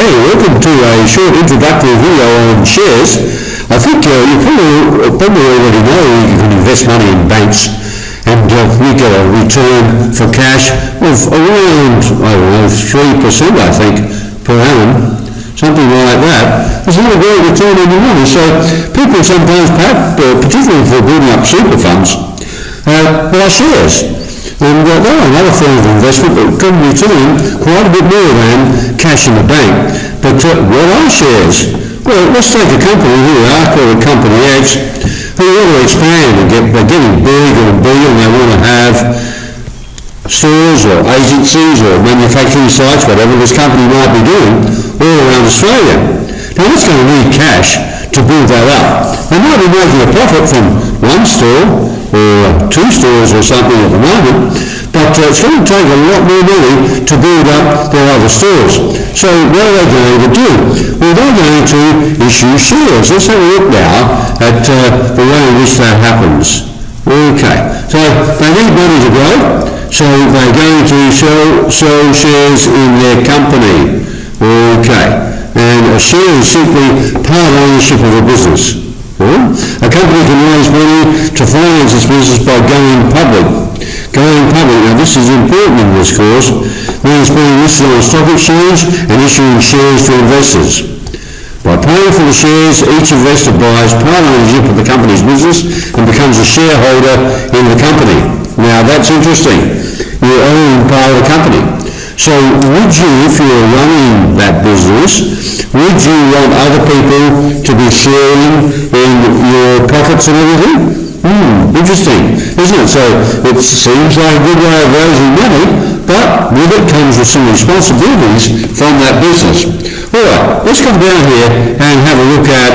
Okay, welcome to a short introductory video on shares. I think you probably already know you can invest money in banks and we get a return for cash of around, 3% I think, per annum, something like that. It's not a great return on your money, so people sometimes, particularly for building up super funds, buy shares. And they're another form of investment that can return quite a bit more than cash in the bank. But what are shares? Well, let's take a company here, called Company X, who want to expand and they're getting bigger and bigger, and they want to have stores or agencies or manufacturing sites, whatever this company might be doing, all around Australia. Now it's going to need cash to build that up. They might be making a profit from one store or two stores or something at the moment, but it's going to take a lot more money to build up their other stores. So what are they going to do? Well, they're going to issue shares. Let's have a look now at the way in which that happens. Okay, so they need money to grow, so they're going to sell shares in their company. Okay, and a share is simply part ownership of a business. A company can raise money to finance its business by going public. Going public, now this is important in this course, means being listed on a stock exchange and issuing shares to investors. By paying for the shares, each investor buys part ownership of the company's business and becomes a shareholder in the company. Now that's interesting. You own part of the company. So would you, if you were running that business, would you want other people to be sharing in your profits and everything? Interesting, isn't it? So it seems like a good way of raising money, but with it comes with some responsibilities from that business. Alright, let's come down here and have a look at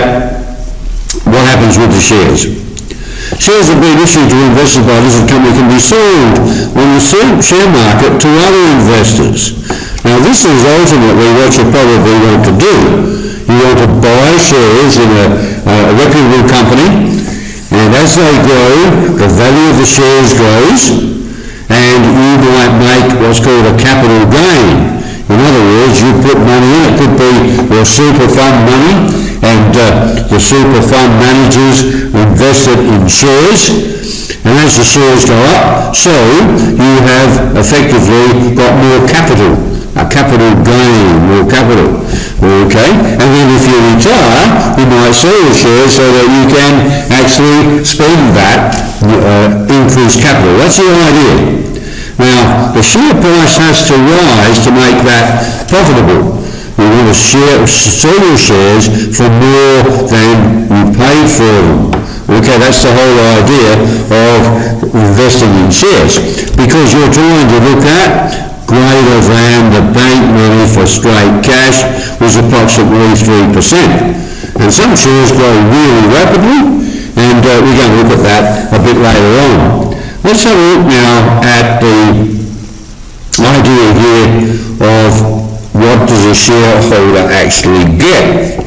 what happens with the shares. Shares that have been issued to investors by a listed company can be sold on the share market to other investors. Now this is ultimately what you probably want to do. You want to buy shares in a reputable company, and as they grow, the value of the shares grows, and you might make what's called a capital gain. In other words, you put money in, it could be your super fund money, and the super fund managers invested in shares, and as the shares go up, so you have effectively got more capital, a capital gain, more capital. Okay, and then if you retire, you might sell the shares so that you can actually spend that increased capital. That's the idea. Now, the share price has to rise to make that profitable. You want to sell your shares for more than you paid for them. Okay, that's the whole idea of investing in shares, because you're trying to look at greater than the bank money for straight cash was approximately 3%. And some shares grow really rapidly, and we're going to look at that a bit later on. Let's have a look now at the idea here of what does a shareholder actually get.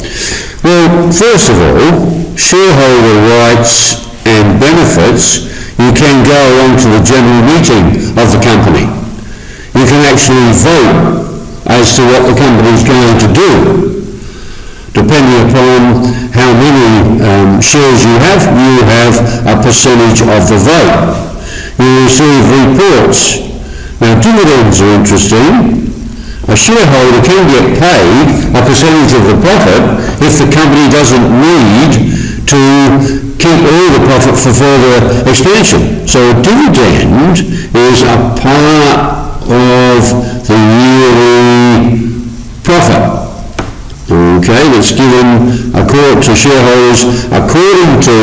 Well, first of all, shareholder rights and benefits, you can go along to the general meeting of the company. You can actually vote as to what the company is going to do. Depending upon how many shares you have a percentage of the vote. You receive reports. Now, dividends are interesting. A shareholder can get paid a percentage of the profit if the company doesn't need to keep all the profit for further expansion. So a dividend is a part of the yearly profit. Okay, that's given to shareholders according to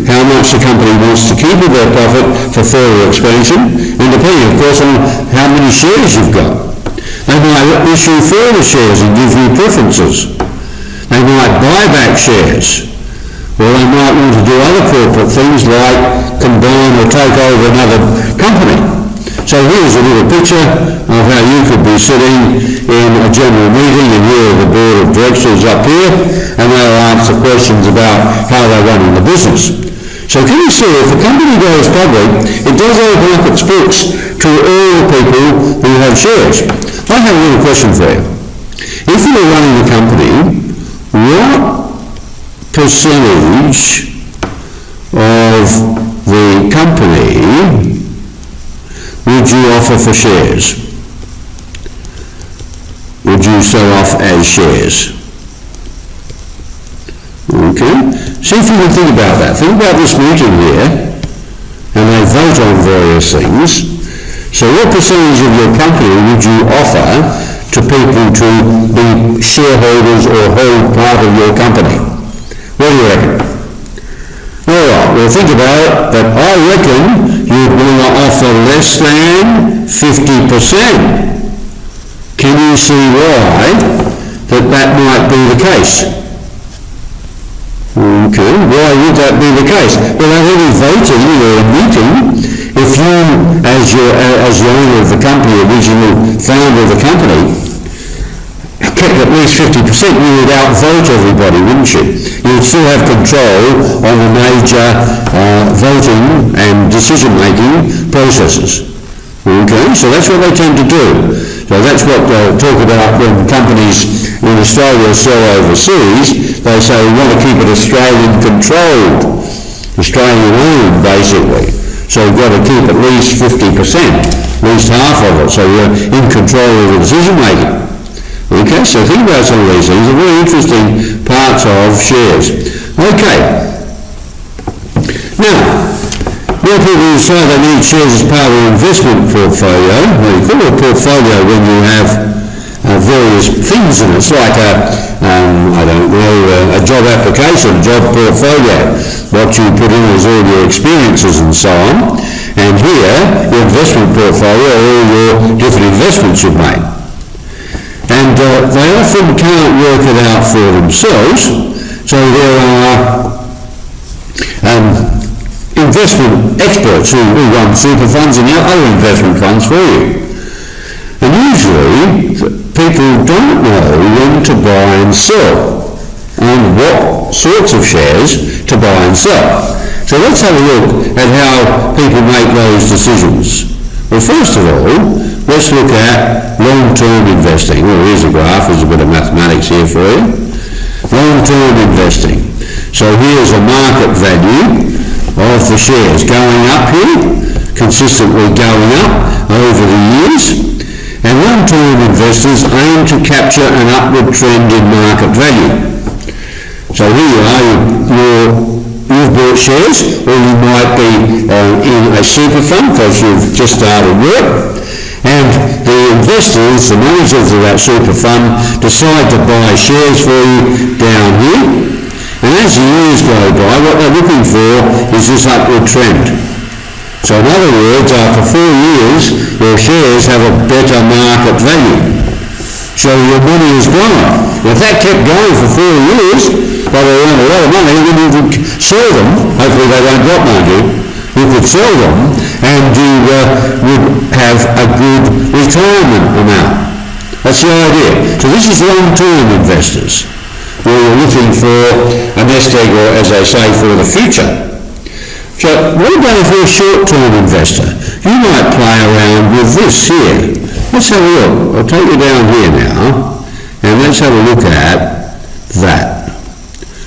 how much the company wants to keep of their profit for further expansion, and depending, of course, on how many shares you've got. They might issue further shares and give you preferences. They might buy back shares, or they might want to do other corporate things like combine or take over another company. So here's a little picture of how you could be sitting in a general meeting, and here are the board of directors up here, and they'll answer questions about how they're running the business. So can you see, if a company goes public, it does open up its books to all the people who have shares. I have a little question for you. if you're running the company, what percentage of the company would you offer for shares? Would you sell off as shares? Okay, see if you can think about that. Think about this meeting here, and they vote on various things. So what percentage of your company would you offer to people to be shareholders or hold part of your company? What do you reckon? All right, well think about it, but I reckon you'd want to offer less than 50%. Can you see why that might be the case? Okay, why would that be the case? Well, at any voting or a meeting, if you, as the owner of the company, original founder of the company, kept at least 50%, you would outvote everybody, wouldn't you? You would still have control on the major voting and decision-making processes. Okay, so that's what they tend to do. So that's what they'll talk about when companies in Australia sell overseas. They say we want to keep it Australian controlled, Australian owned basically. So we've got to keep at least 50%, at least half of it, so we're in control of the decision making. Okay, so think about some of these things. They're very interesting parts of shares. Okay. Now people say they need shares as part of an investment portfolio. Well, you call it a portfolio when you have various things in it. It's like a job application, a job portfolio. What you put in is all your experiences and so on. And here, your investment portfolio are all your different investments you've made. And they often can't work it out for themselves. So there are investment experts who run super funds and other investment funds for you. And usually people don't know when to buy and sell and what sorts of shares to buy and sell. So let's have a look at how people make those decisions. Well, first of all, let's look at long-term investing. Well, here's a graph, there's a bit of mathematics here for you. Long-term investing. So here's a market value of the shares going up here, consistently going up over the years, and long-term investors aim to capture an upward trend in market value. So here you are, you've bought shares, or you might be in a super fund because you've just started work, and the investors, the managers of that super fund, decide to buy shares for you down here. And as the years go by, what they're looking for is this upward trend. So in other words, after 4 years, your shares have a better market value. So your money is gone. If that kept going for 4 years, but they earn a lot of money, then you could sell them. Hopefully they won't drop, mind you. You could sell them, and you would have a good retirement amount. That's the idea. So this is long-term investors, where you're looking for a nest egg, or as they say, for the future. So what about if you're a short-term investor? You might play around with this here. Let's have a look. I'll take you down here now, and let's have a look at that.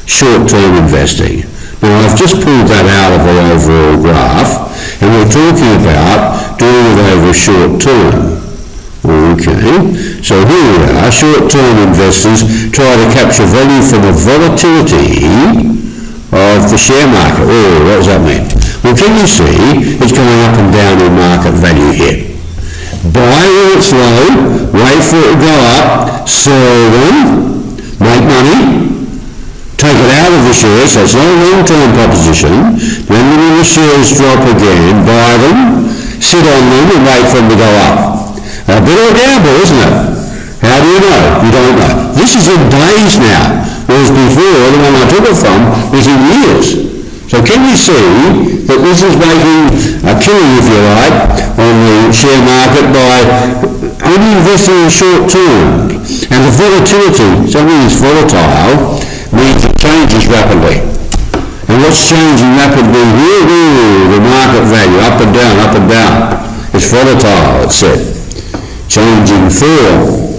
Short-term investing. Now I've just pulled that out of our overall graph, and we're talking about doing it over short term. Okay, so here we are. Short-term investors try to capture value from the volatility of the share market. Oh, what does that mean? Well, can you see it's going up and down in market value here? Buy when it's low, wait for it to go up, sell them, make money, take it out of the shares, so it's not a long-term proposition. Then when the shares drop again, buy them, sit on them and wait for them to go up. A bit of a gamble, isn't it? How do you know? You don't know. This is in days now, whereas before, the one I took it from was in years. So can you see that this is making a killing, if you like, on the share market by only investing in short term? And the volatility, something is volatile, means it changes rapidly. And what's changing rapidly here? The market value, up and down, up and down. It's volatile, it's said. Changing form.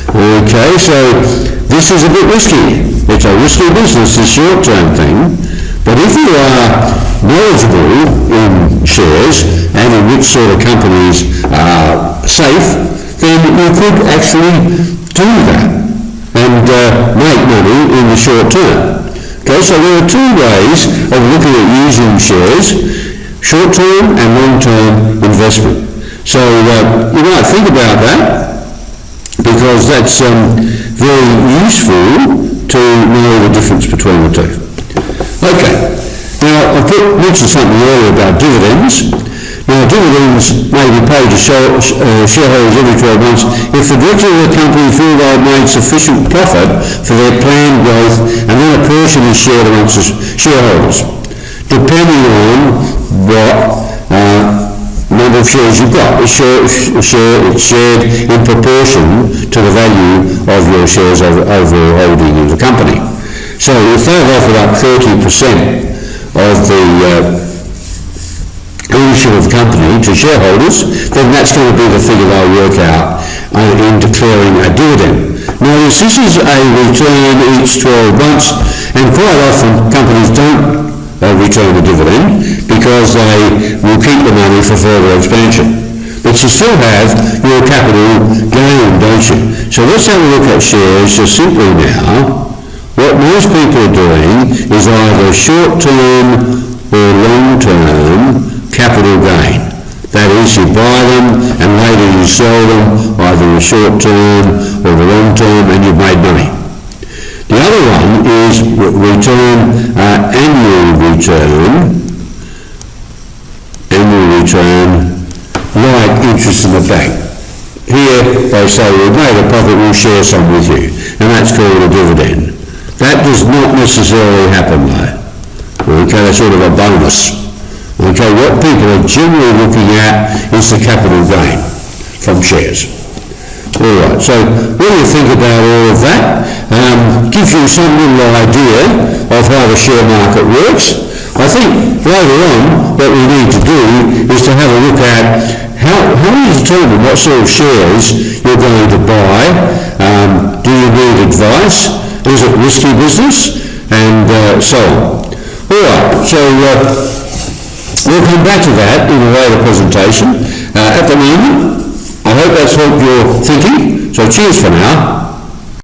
Okay, so this is a bit risky. It's a risky business, this short-term thing, but if you are knowledgeable in shares and in which sort of companies are safe, then you could actually do that and make money in the short term. Okay, so there are two ways of looking at using shares: short-term and long-term investment. So you might think about that, because that's very useful to know the difference between the two. Okay, now I mentioned something earlier about dividends. Now dividends may be paid to shareholders every 12 months if the directors of the company feel they have made sufficient profit for their planned growth, and then a portion is shared amongst the shareholders, depending on what number of shares you've got. It's shared in proportion to the value of your shares overall holding in the company. So if they've offered up 30% of the ownership of the company to shareholders, then that's going to be the figure they'll work out in declaring a dividend. Now this is a return each 12 months, and quite often companies don't return a dividend because they will keep the money for further expansion. But you still have your capital gain, don't you? So let's have a look at shares just simply now. What most people are doing is either short-term or long-term capital gain. That is, you buy them and later you sell them, either the short-term or the long-term, and you've made money. The other one is annual return, like interest in the bank. Here they say, we've made a profit, we'll share some with you, and that's called a dividend. That does not necessarily happen though. Okay, that's sort of a bonus. Okay, what people are generally looking at is the capital gain from shares. Alright, so what do you think about all of that? Gives you some little idea of how the share market works. I think later on what we need to do is to have a look at how do you determine what sort of shares you're going to buy. Do you need advice? Is it risky business? And so on. Alright, so we'll come back to that in a later presentation. At the moment, I hope that's helped your thinking. So cheers for now.